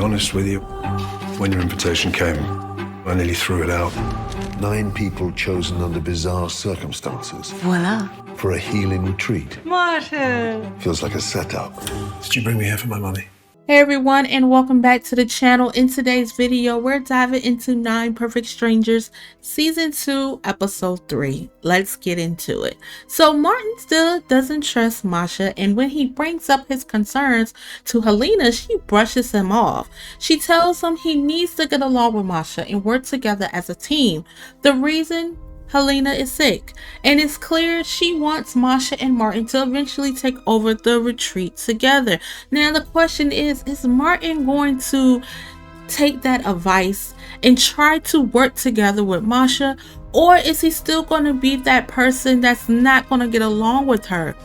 honest with you. When your invitation came, I nearly threw it out. 9 people chosen under bizarre circumstances. Voila. For a healing retreat. Martin! Feels like a setup. Did you bring me here for my money? Hey everyone, and welcome back to the channel. In today's video, we're diving into 9 Perfect Strangers Season 2, Episode 3. Let's get into it. So Martin still doesn't trust Masha, and when he brings up his concerns to Helena, she brushes him off. She tells him he needs to get along with Masha and work together as a team. The reason? Helena is sick, and it's clear she wants Masha and Martin to eventually take over the retreat together. Now the question is Martin going to take that advice and try to work together with Masha, or is he still going to be that person that's not going to get along with her?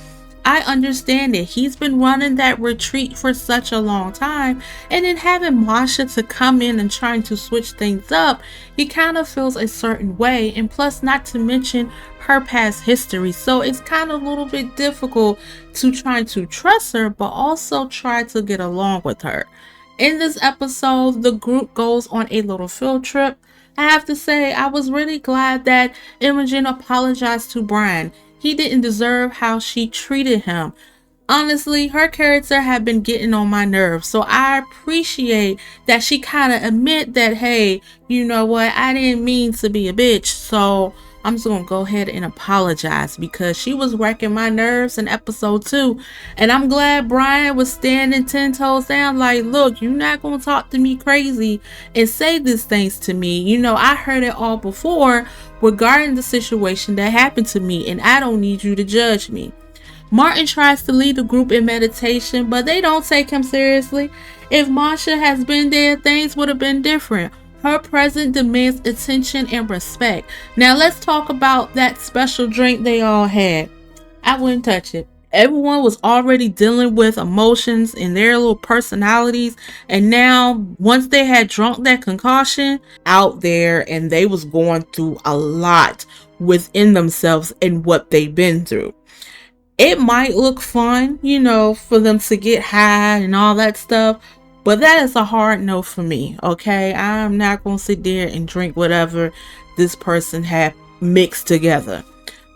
I understand it. He's been running that retreat for such a long time, and then having Masha to come in and trying to switch things up, he kind of feels a certain way, and plus not to mention her past history. So it's kind of a little bit difficult to try to trust her, but also try to get along with her. In this episode, the group goes on a little field trip. I have to say, I was really glad that Imogen apologized to Brian. He didn't deserve how she treated him. Honestly, her character had been getting on my nerves, so I appreciate that she kind of admit that, hey, you know what, I didn't mean to be a bitch, so I'm just gonna go ahead and apologize, because she was wrecking my nerves in episode 2, and I'm glad Brian was standing 10 toes down like, look, you're not gonna talk to me crazy and say these things to me. You know, I heard it all before regarding the situation that happened to me, and I don't need you to judge me. Martin tries to lead the group in meditation, but they don't take him seriously. If Masha has been there, things would have been different. Her presence demands attention and respect. Now let's talk about that special drink they all had. I wouldn't touch it. Everyone was already dealing with emotions and their little personalities, and now once they had drunk that concoction out there, and they was going through a lot within themselves and what they've been through. It might look fun, you know, for them to get high and all that stuff, but that is a hard no for me, okay? I'm not going to sit there and drink whatever this person had mixed together.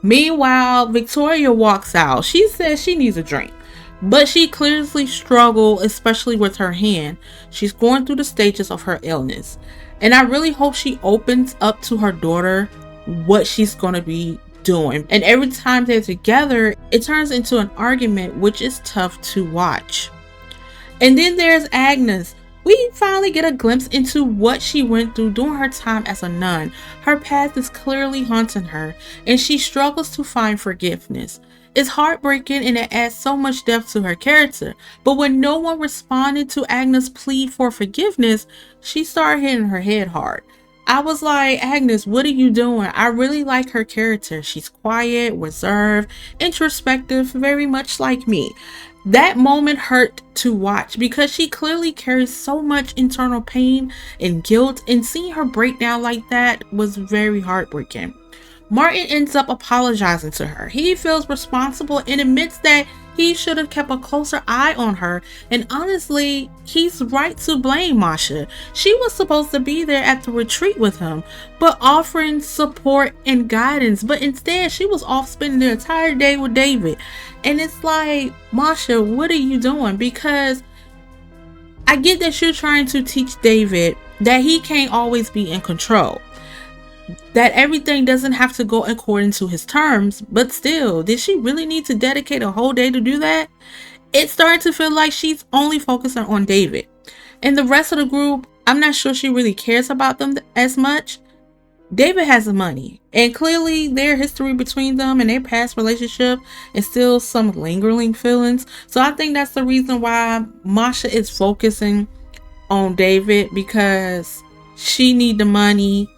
Meanwhile, Victoria walks out. She says she needs a drink, but she clearly struggled, especially with her hand. She's going through the stages of her illness, and I really hope she opens up to her daughter what she's going to be doing. And every time they're together, it turns into an argument, which is tough to watch. And then there's Agnes. We finally get a glimpse into what she went through during her time as a nun. Her past is clearly haunting her, and she struggles to find forgiveness. It's heartbreaking, and it adds so much depth to her character. But when no one responded to Agnes' plea for forgiveness, she started hitting her head hard. I was like, Agnes, what are you doing? I really like her character. She's quiet, reserved, introspective, very much like me. That moment hurt to watch, because she clearly carries so much internal pain and guilt, and seeing her break down like that was very heartbreaking. Martin ends up apologizing to her. He feels responsible and admits that he should have kept a closer eye on her, and honestly, he's right to blame Masha. She was supposed to be there at the retreat with him, but offering support and guidance, but instead she was off spending the entire day with David. And it's like, Masha, what are you doing? Because I get that you're trying to teach David that he can't always be in control, that everything doesn't have to go according to his terms, but still, did she really need to dedicate a whole day to do that? It's starting to feel like she's only focusing on David. And the rest of the group, I'm not sure she really cares about them as much. David has the money, and clearly their history between them and their past relationship is still some lingering feelings. So I think that's the reason why Masha is focusing on David, because she needs the money.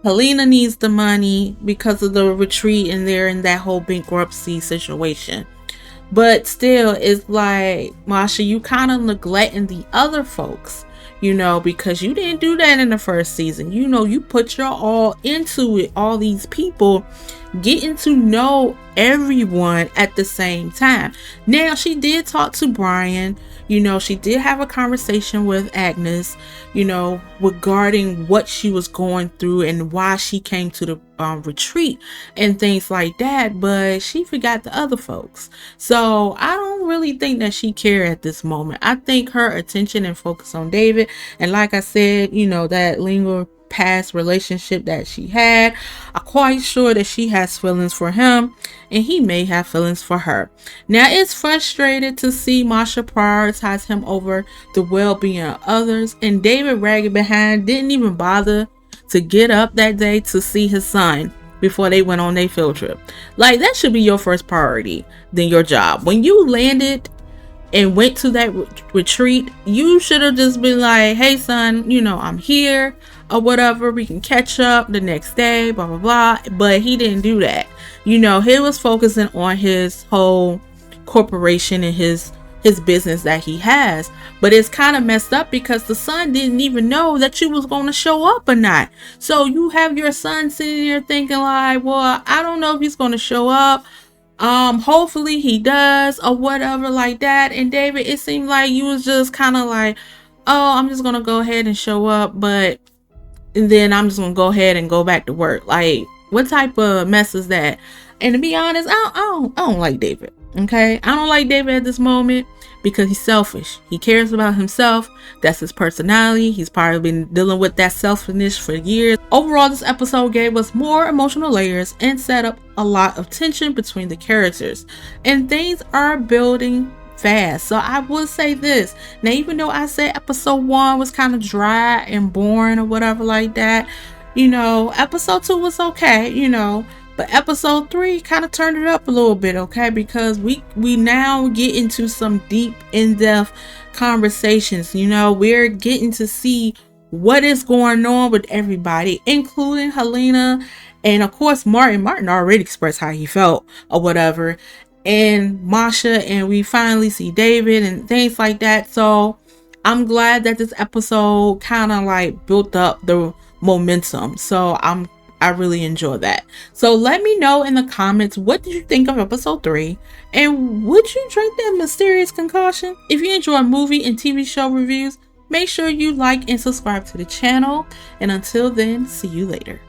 Helena needs the money because of the retreat, and they're in that whole bankruptcy situation. But still, it's like, Masha, you kind of neglecting the other folks. you know, because you didn't do that in the first season. You know, you put your all into it, all these people, getting to know everyone at the same time. Now, she did talk to Brian, you know, she did have a conversation with Agnes, you know, regarding what she was going through and why she came to the retreat and things like that, but she forgot the other folks. So I don't really think that she cared at this moment. I think her attention and focus on David, and like I said, you know, that linger past relationship that she had, I'm quite sure that she has feelings for him and he may have feelings for her. Now, it's frustrated to see Masha prioritize him over the well-being of others, and David ragged behind didn't even bother to get up that day to see his son before they went on their field trip. Like, that should be your first priority than your job. When you landed and went to that retreat, you should have just been like, hey son, you know, I'm here or whatever, we can catch up the next day, blah blah blah. But he didn't do that. You know, he was focusing on his whole corporation and his business that he has. But it's kind of messed up because the son didn't even know that you was going to show up or not. So you have your son sitting there thinking like, well, I don't know if he's going to show up, hopefully he does or whatever like that. And David, it seemed like you was just kind of like, oh, I'm just gonna go ahead and show up, but and then I'm just gonna go ahead and go back to work. Like, what type of mess is that? And to be honest, I don't like David. Okay, I don't like David at this moment because he's selfish. He cares about himself. That's his personality. He's probably been dealing with that selfishness for years. Overall, this episode gave us more emotional layers and set up a lot of tension between the characters, and things are building fast. So I will say this. Now, even though I said episode 1 was kind of dry and boring or whatever like that, you know, episode 2 was okay, you know, but episode 3 kind of turned it up a little bit, okay? Because we now get into some deep, in-depth conversations. You know, we're getting to see what is going on with everybody, including Helena and of course Martin. Martin already expressed how he felt or whatever, and Masha, and we finally see David and things like that. So I'm glad that this episode kind of like built up the momentum. So I really enjoy that. So let me know in the comments, what did you think of episode 3? And would you drink that mysterious concoction? If you enjoy movie and TV show reviews, make sure you like and subscribe to the channel. And until then, see you later.